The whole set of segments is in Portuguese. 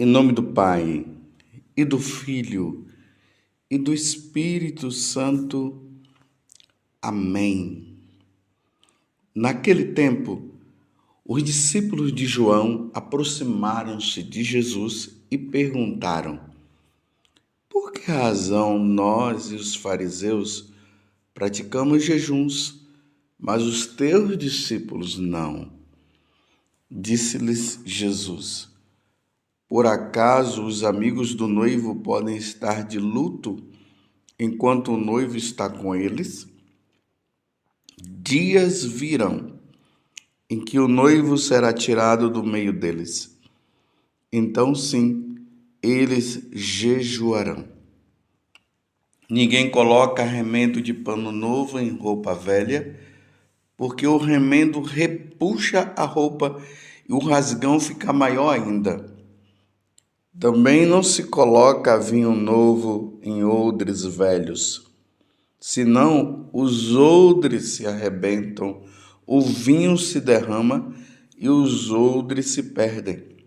Em nome do Pai, e do Filho, e do Espírito Santo. Amém. Naquele tempo, os discípulos de João aproximaram-se de Jesus e perguntaram: por que razão nós e os fariseus praticamos jejuns, mas os teus discípulos não? Disse-lhes Jesus: por acaso os amigos do noivo podem estar de luto enquanto o noivo está com eles? Dias virão em que o noivo será tirado do meio deles. Então, sim, eles jejuarão. Ninguém coloca remendo de pano novo em roupa velha, porque o remendo repuxa a roupa e o rasgão fica maior ainda. Também não se coloca vinho novo em odres velhos, senão os odres se arrebentam, o vinho se derrama e os odres se perdem.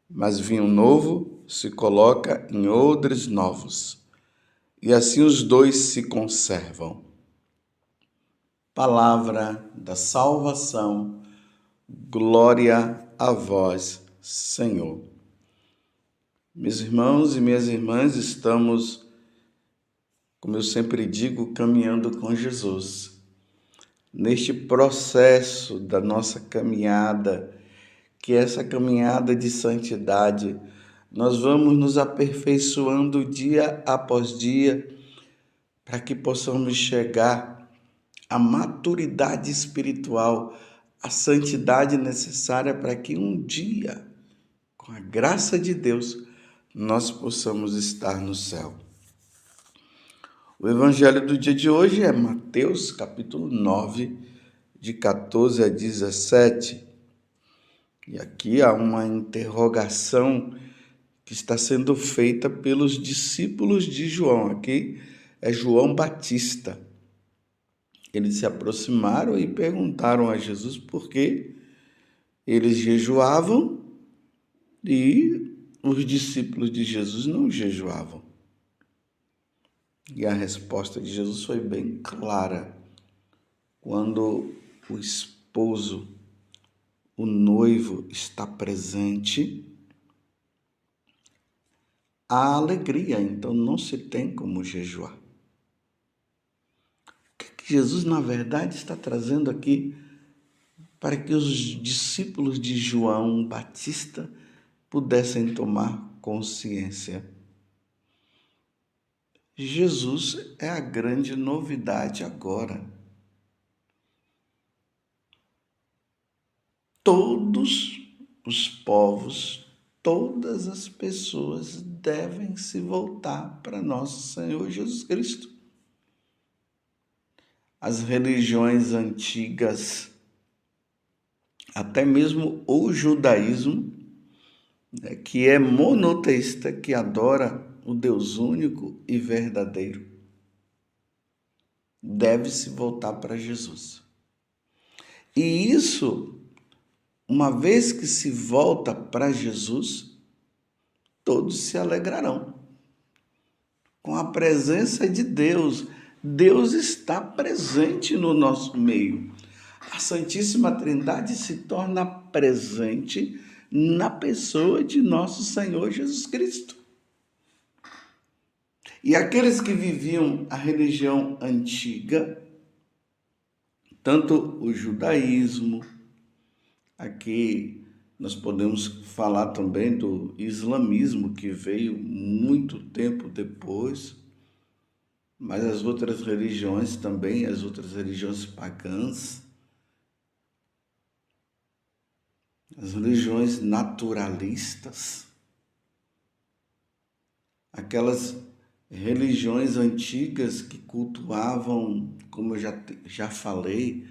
Mas vinho novo se coloca em odres novos, e assim os dois se conservam. Palavra da salvação, glória a vós, Senhor. Meus irmãos e minhas irmãs, estamos, como eu sempre digo, caminhando com Jesus. Neste processo da nossa caminhada, que é essa caminhada de santidade, nós vamos nos aperfeiçoando dia após dia, para que possamos chegar à maturidade espiritual, à santidade necessária para que um dia, com a graça de Deus, nós possamos estar no céu. O evangelho do dia de hoje é Mateus, capítulo 9, de 14 a 17. E aqui há uma interrogação que está sendo feita pelos discípulos de João. Aqui é João Batista. Eles se aproximaram e perguntaram a Jesus por que eles jejuavam e os discípulos de Jesus não jejuavam. E a resposta de Jesus foi bem clara. Quando o esposo, o noivo, está presente, há alegria, então não se tem como jejuar. O que Jesus, na verdade, está trazendo aqui para que os discípulos de João Batista pudessem tomar consciência? Jesus é a grande novidade agora. Todos os povos, todas as pessoas devem se voltar para nosso Senhor Jesus Cristo. As religiões antigas, até mesmo o judaísmo, que é monoteísta, que adora o Deus único e verdadeiro, deve se voltar para Jesus. E isso, uma vez que se volta para Jesus, todos se alegrarão com a presença de Deus. Deus está presente no nosso meio. A Santíssima Trindade se torna presente na pessoa de nosso Senhor Jesus Cristo. E aqueles que viviam a religião antiga, tanto o judaísmo, aqui nós podemos falar também do islamismo, que veio muito tempo depois, mas as outras religiões também, as outras religiões pagãs, as religiões naturalistas, aquelas religiões antigas que cultuavam, como eu já falei,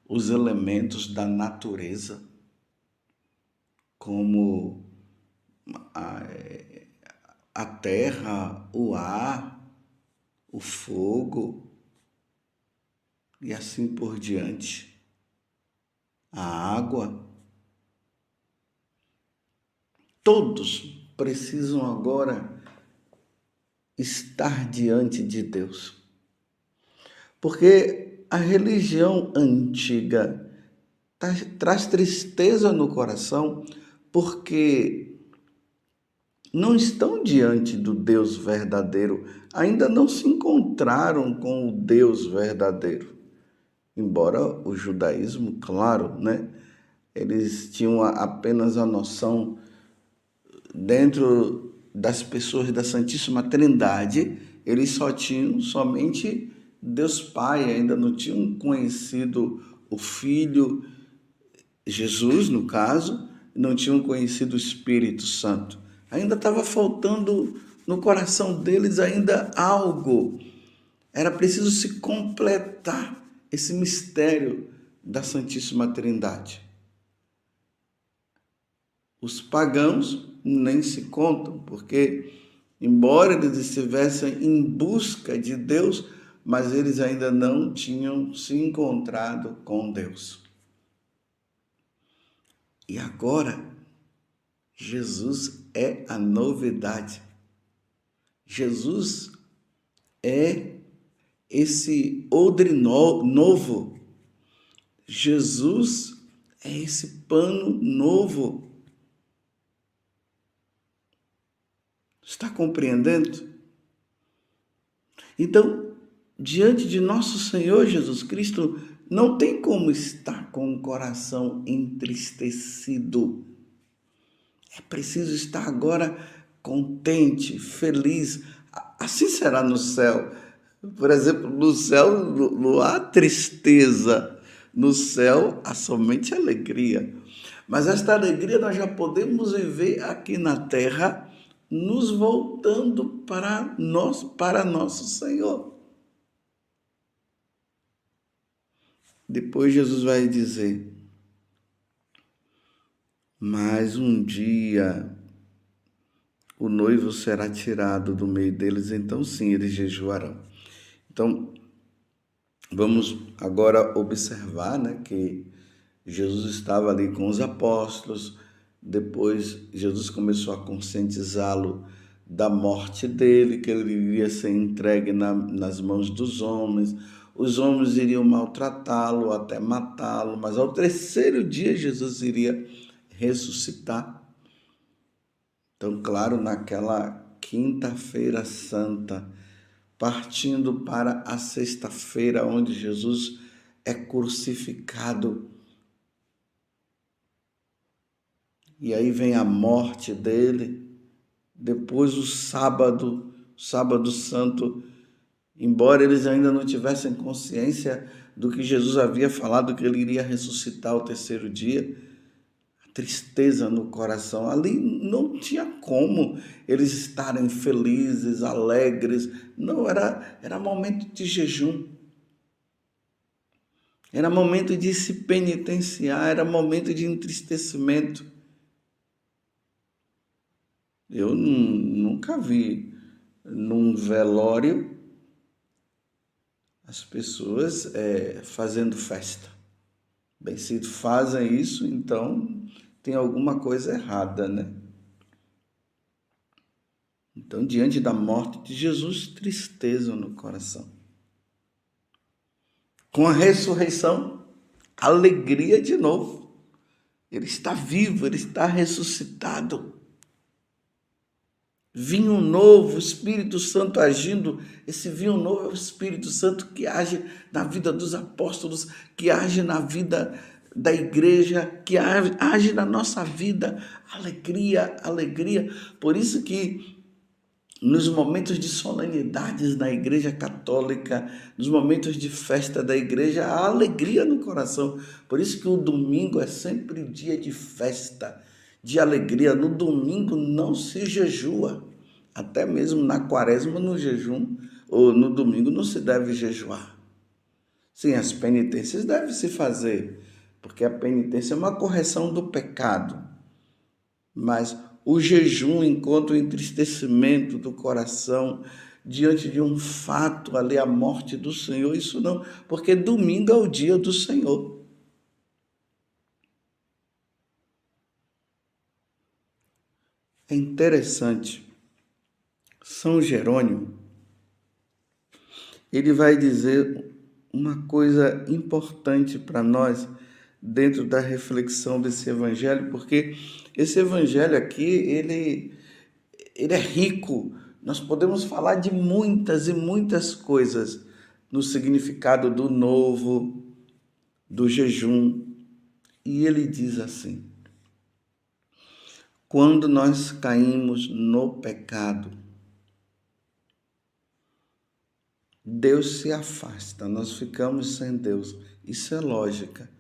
os elementos da natureza, como a terra, o ar, o fogo e assim por diante, a água. Todos precisam agora estar diante de Deus. Porque a religião antiga traz tristeza no coração, porque não estão diante do Deus verdadeiro, ainda não se encontraram com o Deus verdadeiro. Embora o judaísmo, claro, né? Eles tinham apenas a noção dentro das pessoas da Santíssima Trindade, eles só tinham somente Deus Pai, ainda não tinham conhecido o Filho, Jesus no caso, não tinham conhecido o Espírito Santo. Ainda estava faltando no coração deles ainda algo. Era preciso se completar esse mistério da Santíssima Trindade. Os pagãos nem se contam, porque, embora eles estivessem em busca de Deus, mas eles ainda não tinham se encontrado com Deus. E agora, Jesus é a novidade. Jesus é esse odre novo. Jesus é esse pano novo. Está compreendendo? Então, diante de nosso Senhor Jesus Cristo, não tem como estar com o coração entristecido. É preciso estar agora contente, feliz. Assim será no céu. Por exemplo, no céu não há tristeza. No céu há somente alegria. Mas esta alegria nós já podemos viver aqui na terra, nos voltando para nosso Senhor. Depois Jesus vai dizer: mas um dia o noivo será tirado do meio deles, então sim, eles jejuarão. Então, vamos agora observar, né, que Jesus estava ali com os apóstolos. Depois Jesus começou a conscientizá-lo da morte dele, que ele iria ser entregue nas mãos dos homens. Os homens iriam maltratá-lo até matá-lo, mas ao terceiro dia Jesus iria ressuscitar. Então, claro, naquela quinta-feira santa, partindo para a sexta-feira, onde Jesus é crucificado. E aí vem a morte dele. Depois o sábado santo, embora eles ainda não tivessem consciência do que Jesus havia falado, que ele iria ressuscitar ao terceiro dia, a tristeza no coração, ali não tinha como eles estarem felizes, alegres. Não, era momento de jejum. Era momento de se penitenciar, era momento de entristecimento. Eu nunca vi num velório as pessoas fazendo festa. Bem, se fazem isso, então tem alguma coisa errada, né? Então, diante da morte de Jesus, tristeza no coração. Com a ressurreição, alegria de novo. Ele está vivo, ele está ressuscitado. Vinho novo, Espírito Santo agindo. Esse vinho novo é o Espírito Santo que age na vida dos apóstolos, que age na vida da igreja, que age na nossa vida. Alegria, alegria. Por isso que nos momentos de solenidades na igreja católica, nos momentos de festa da igreja, há alegria no coração. Por isso que o domingo é sempre dia de festa, de alegria. No domingo não se jejua. Até mesmo na quaresma, no jejum, ou no domingo, não se deve jejuar. Sim, as penitências devem se fazer, porque a penitência é uma correção do pecado. Mas o jejum, enquanto o entristecimento do coração diante de um fato ali, a morte do Senhor, isso não, porque domingo é o dia do Senhor. É interessante, São Jerônimo, ele vai dizer uma coisa importante para nós dentro da reflexão desse evangelho, porque esse evangelho aqui, ele é rico. Nós podemos falar de muitas e muitas coisas no significado do novo, do jejum. E ele diz assim: quando nós caímos no pecado, Deus se afasta, nós ficamos sem Deus. Isso é lógica.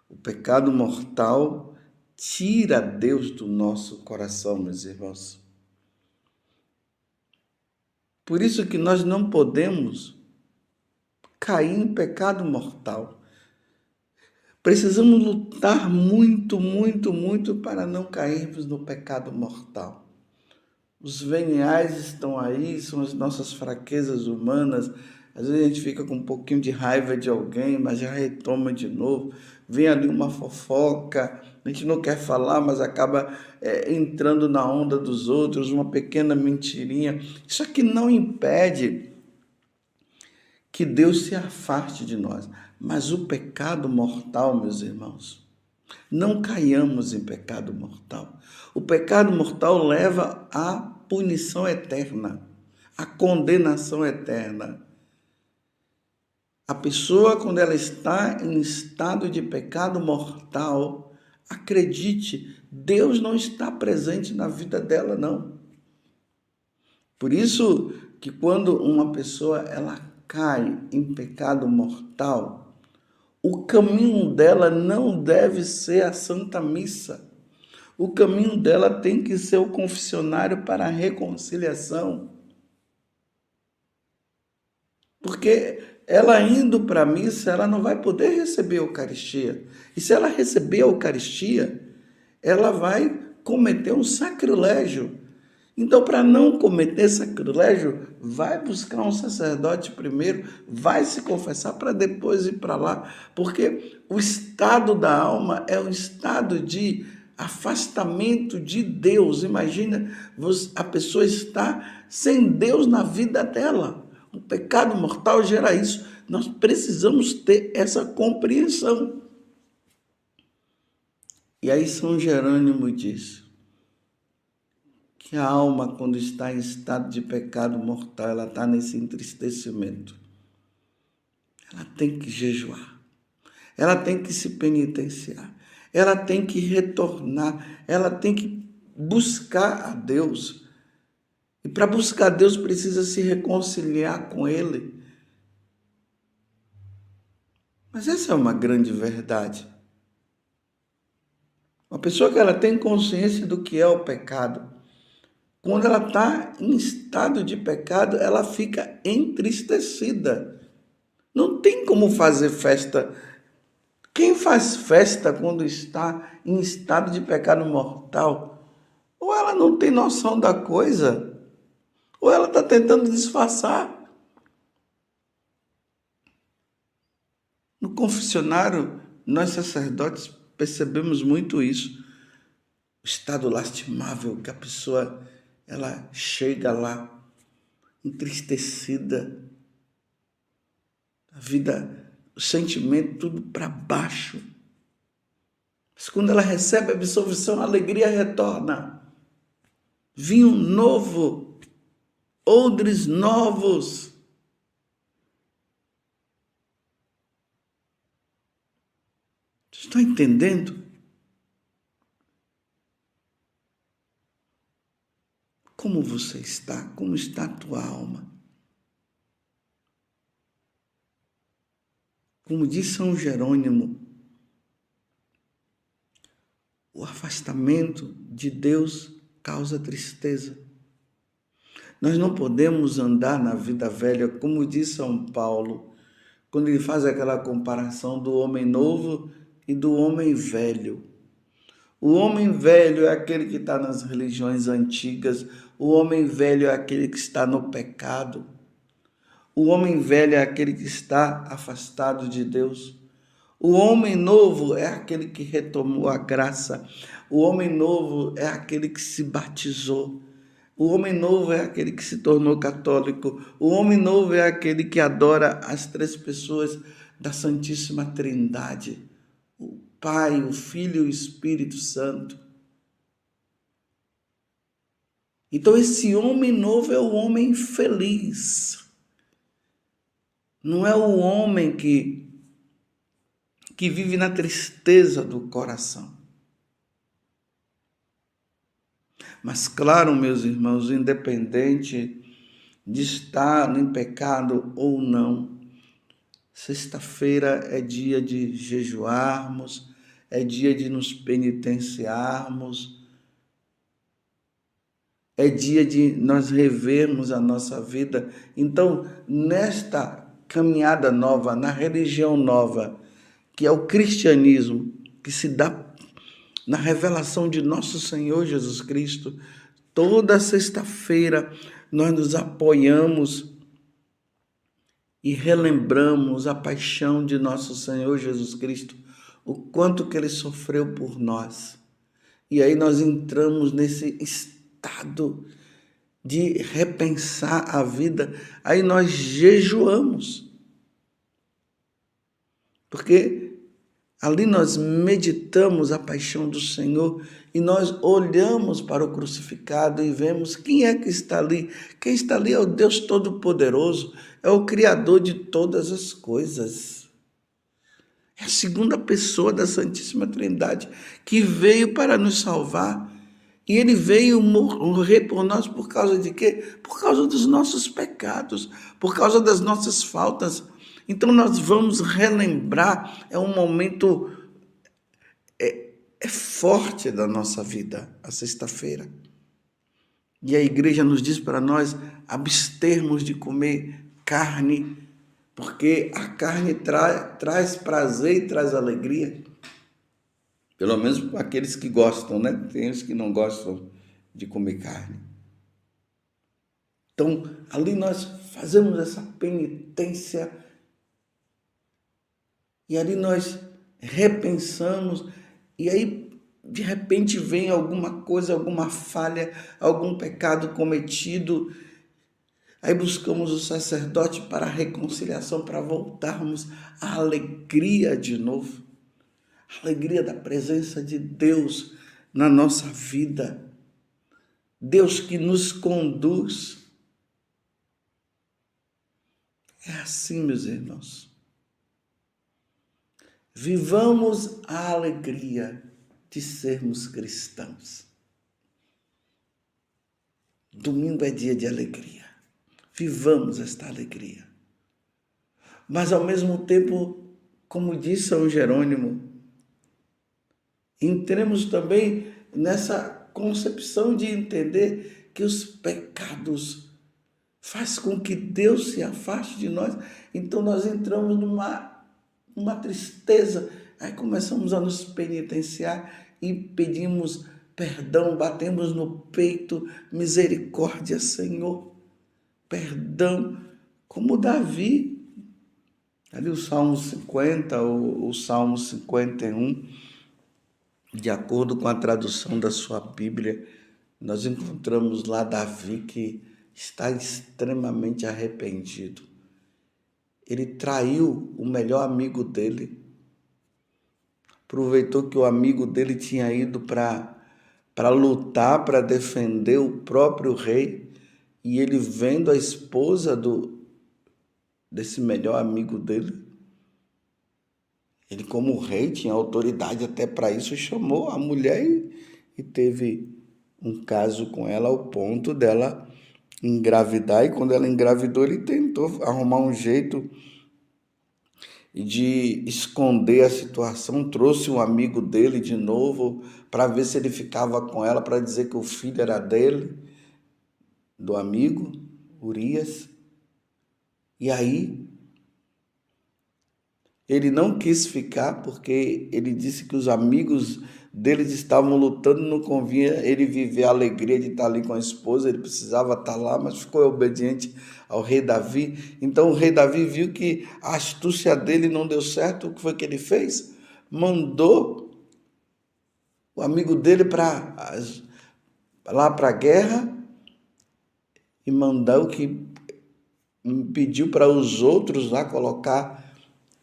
O pecado mortal tira Deus do nosso coração, meus irmãos. Por isso que nós não podemos cair em pecado mortal. Precisamos lutar muito, muito, muito para não cairmos no pecado mortal. Os veniais estão aí, são as nossas fraquezas humanas. Às vezes a gente fica com um pouquinho de raiva de alguém, mas já retoma de novo. Vem ali uma fofoca, a gente não quer falar, mas acaba entrando na onda dos outros, uma pequena mentirinha. Isso aqui não impede que Deus se afaste de nós. Mas o pecado mortal, meus irmãos, não caiamos em pecado mortal. O pecado mortal leva à punição eterna, à condenação eterna. A pessoa, quando ela está em estado de pecado mortal, acredite, Deus não está presente na vida dela, não. Por isso que quando uma pessoa ela cai em pecado mortal, o caminho dela não deve ser a Santa Missa. O caminho dela tem que ser o confessionário para a reconciliação. Porque ela indo para a missa, ela não vai poder receber a Eucaristia. E se ela receber a Eucaristia, ela vai cometer um sacrilégio. Então, para não cometer sacrilégio, vai buscar um sacerdote primeiro, vai se confessar para depois ir para lá, porque o estado da alma é um estado de afastamento de Deus. Imagina, a pessoa está sem Deus na vida dela. O pecado mortal gera isso. Nós precisamos ter essa compreensão. E aí São Jerônimo diz que a alma, quando está em estado de pecado mortal, ela está nesse entristecimento. Ela tem que jejuar. Ela tem que se penitenciar. Ela tem que retornar. Ela tem que buscar a Deus. E para buscar a Deus precisa se reconciliar com Ele. Mas essa é uma grande verdade. Uma pessoa que ela tem consciência do que é o pecado, quando ela está em estado de pecado, ela fica entristecida. Não tem como fazer festa. Quem faz festa quando está em estado de pecado mortal? Ou ela não tem noção da coisa, ou ela está tentando disfarçar. No confessionário, nós sacerdotes percebemos muito isso. O estado lastimável que a pessoa ela chega lá, entristecida, a vida, o sentimento tudo para baixo. Mas quando ela recebe a absolvição, a alegria retorna. Vinho novo, odres novos. Vocês estão entendendo? Como você está? Como está a tua alma? Como diz São Jerônimo, o afastamento de Deus causa tristeza. Nós não podemos andar na vida velha, como diz São Paulo, quando ele faz aquela comparação do homem novo e do homem velho. O homem velho é aquele que está nas religiões antigas, o homem velho é aquele que está no pecado, o homem velho é aquele que está afastado de Deus. O homem novo é aquele que retomou a graça. O homem novo é aquele que se batizou. O homem novo é aquele que se tornou católico. O homem novo é aquele que adora as três pessoas da Santíssima Trindade: o Pai, o Filho e o Espírito Santo. Então, esse homem novo é o homem feliz. Não é o homem que vive na tristeza do coração. Mas, claro, meus irmãos, independente de estar em pecado ou não, sexta-feira é dia de jejuarmos, é dia de nos penitenciarmos, é dia de nós revermos a nossa vida. Então, nesta caminhada nova, na religião nova, que é o cristianismo, que se dá na revelação de nosso Senhor Jesus Cristo, toda sexta-feira nós nos apoiamos e relembramos a paixão de nosso Senhor Jesus Cristo, o quanto que Ele sofreu por nós. E aí nós entramos nesse estado de repensar a vida, aí nós jejuamos. Porque ali nós meditamos a paixão do Senhor e nós olhamos para o crucificado e vemos quem é que está ali. Quem está ali é o Deus Todo-Poderoso, é o Criador de todas as coisas. É a segunda pessoa da Santíssima Trindade que veio para nos salvar. E Ele veio morrer por nós por causa de quê? Por causa dos nossos pecados, por causa das nossas faltas. Então nós vamos relembrar, é um momento forte da nossa vida, a sexta-feira. E a igreja nos diz para nós abstermos de comer carne, porque a carne traz prazer e traz alegria. Pelo menos para aqueles que gostam, né? Tem os que não gostam de comer carne. Então, ali nós fazemos essa penitência e ali nós repensamos e aí de repente vem alguma coisa, alguma falha, algum pecado cometido. Aí buscamos o sacerdote para a reconciliação, para voltarmos à alegria de novo. A alegria da presença de Deus na nossa vida. Deus que nos conduz. É assim, meus irmãos. Vivamos a alegria de sermos cristãos. Domingo é dia de alegria. Vivamos esta alegria. Mas ao mesmo tempo, como disse São Jerônimo, entremos também nessa concepção de entender que os pecados faz com que Deus se afaste de nós. Então nós entramos numa tristeza, aí começamos a nos penitenciar e pedimos perdão, batemos no peito, misericórdia, Senhor, perdão, como Davi. Ali o Salmo 50, o Salmo 51, de acordo com a tradução da sua Bíblia, nós encontramos lá Davi que está extremamente arrependido. Ele traiu o melhor amigo dele, aproveitou que o amigo dele tinha ido para lutar, para defender o próprio rei, e ele vendo a esposa desse melhor amigo dele, ele como rei tinha autoridade até para isso, chamou a mulher e teve um caso com ela ao ponto dela engravidar, e quando ela engravidou ele tentou arrumar um jeito de esconder a situação, trouxe um amigo dele de novo para ver se ele ficava com ela, para dizer que o filho era dele, do amigo, Urias. E aí ele não quis ficar porque ele disse que os amigos deles estavam lutando, não convinha ele viver a alegria de estar ali com a esposa, ele precisava estar lá, mas ficou obediente ao rei Davi. Então o rei Davi viu que a astúcia dele não deu certo. O que foi que ele fez? Mandou o amigo dele lá para a guerra e pediu para os outros lá colocar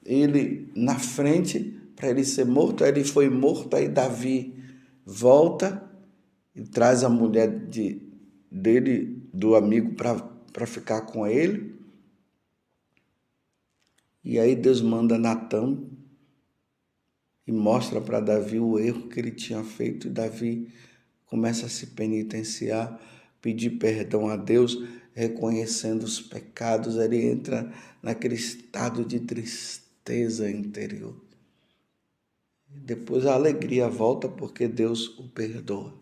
ele na frente para ele ser morto. Aí ele foi morto, aí Davi volta e traz a mulher dele, do amigo, para ficar com ele. E aí Deus manda Natã e mostra para Davi o erro que ele tinha feito. E Davi começa a se penitenciar, pedir perdão a Deus, reconhecendo os pecados. Ele entra naquele estado de tristeza interior. Depois a alegria volta porque Deus o perdoa.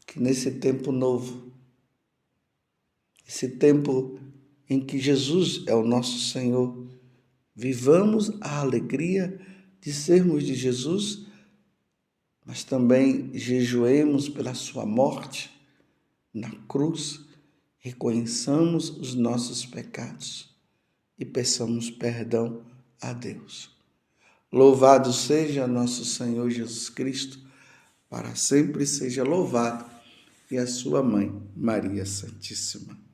Que nesse tempo novo, esse tempo em que Jesus é o nosso Senhor, vivamos a alegria de sermos de Jesus, mas também jejuemos pela sua morte na cruz, reconheçamos os nossos pecados e peçamos perdão a Deus. Louvado seja nosso Senhor Jesus Cristo, para sempre seja louvado, e a sua mãe, Maria Santíssima.